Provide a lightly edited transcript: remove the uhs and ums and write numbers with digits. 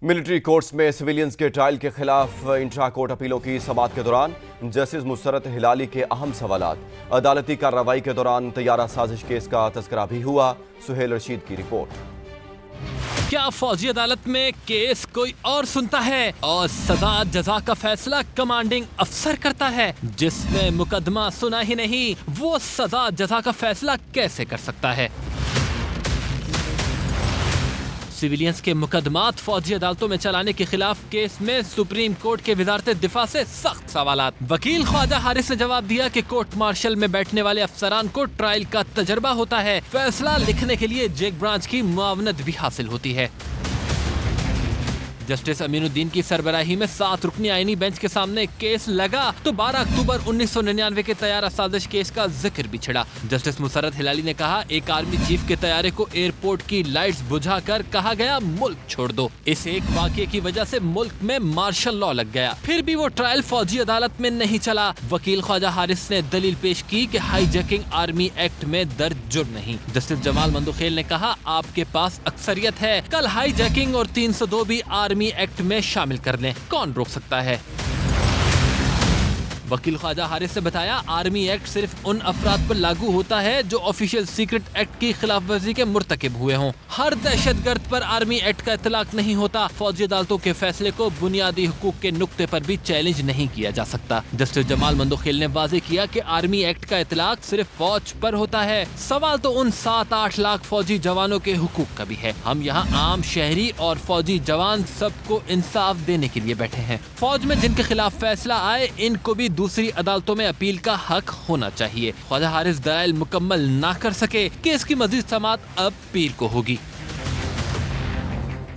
Military courts میں civilians کے trial کے خلاف انٹرا کورٹ اپیلوں کی سماعت کے دوران جسٹس مسرت ہلالی کے اہم سوالات۔ عدالتی کارروائی کے دوران طیارہ سازش کیس کا تذکرہ بھی ہوا۔ سہیل رشید کی رپورٹ۔ کیا فوجی عدالت میں کیس کوئی اور سنتا ہے اور سزا جزا کا فیصلہ کمانڈنگ افسر کرتا ہے؟ جس نے مقدمہ سنا ہی نہیں وہ سزا جزا کا فیصلہ کیسے کر سکتا ہے؟ سویلینز کے مقدمات فوجی عدالتوں میں چلانے کے خلاف کیس میں سپریم کورٹ کے وزارت دفاع سے سخت سوالات۔ وکیل خواجہ حارث نے جواب دیا کہ کورٹ مارشل میں بیٹھنے والے افسران کو ٹرائل کا تجربہ ہوتا ہے، فیصلہ لکھنے کے لیے جیک برانچ کی معاونت بھی حاصل ہوتی ہے۔ جسٹس امین الدین کی سربراہی میں 7 رکنی آئینی بینچ کے سامنے کیس لگا تو 12 اکتوبر 1999 کے طیارہ سازش کیس کا ذکر بھی چھڑا۔ جسٹس مسرت ہلالی نے کہا، ایک آرمی چیف کے طیارے کو ایئرپورٹ کی لائٹس بجھا کر کہا گیا ملک چھوڑ دو۔ اس ایک واقعے کی وجہ سے ملک میں مارشل لاء لگ گیا، پھر بھی وہ ٹرائل فوجی عدالت میں نہیں چلا۔ وکیل خواجہ حارث نے دلیل پیش کی کہ ہائی جیکنگ آرمی ایکٹ میں درج جرم نہیں۔ جسٹس جمال مندوخیل نے کہا، آپ کے پاس اکثریت ہے، کل ہائی جیکنگ اور 302 بھی آرمی ایکٹ میں شامل کر لیں، کون روک سکتا ہے؟ وکیل خواجہ حارث نے بتایا، آرمی ایکٹ صرف ان افراد پر لاگو ہوتا ہے جو آفیشیل سیکرٹ ایکٹ کی خلاف ورزی کے مرتکب ہوئے ہوں۔ ہر دہشت گرد پر آرمی ایکٹ کا اطلاق نہیں ہوتا۔ فوجی عدالتوں کے فیصلے کو بنیادی حقوق کے نقطے پر بھی چیلنج نہیں کیا جا سکتا۔ جسٹس جمال مندوخیل نے واضح کیا کہ آرمی ایکٹ کا اطلاق صرف فوج پر ہوتا ہے، سوال تو ان 7-8 لاکھ فوجی جوانوں کے حقوق کا بھی ہے۔ ہم یہاں عام شہری اور فوجی جوان سب کو انصاف دینے کے لیے بیٹھے ہیں۔ فوج میں جن کے خلاف فیصلہ آئے ان کو بھی دوسری عدالتوں میں اپیل کا حق ہونا چاہیے۔ خواجہ حارث دلائل مکمل نہ کر سکے کہ اس کی مزید سماعت اب پیر کو ہوگی۔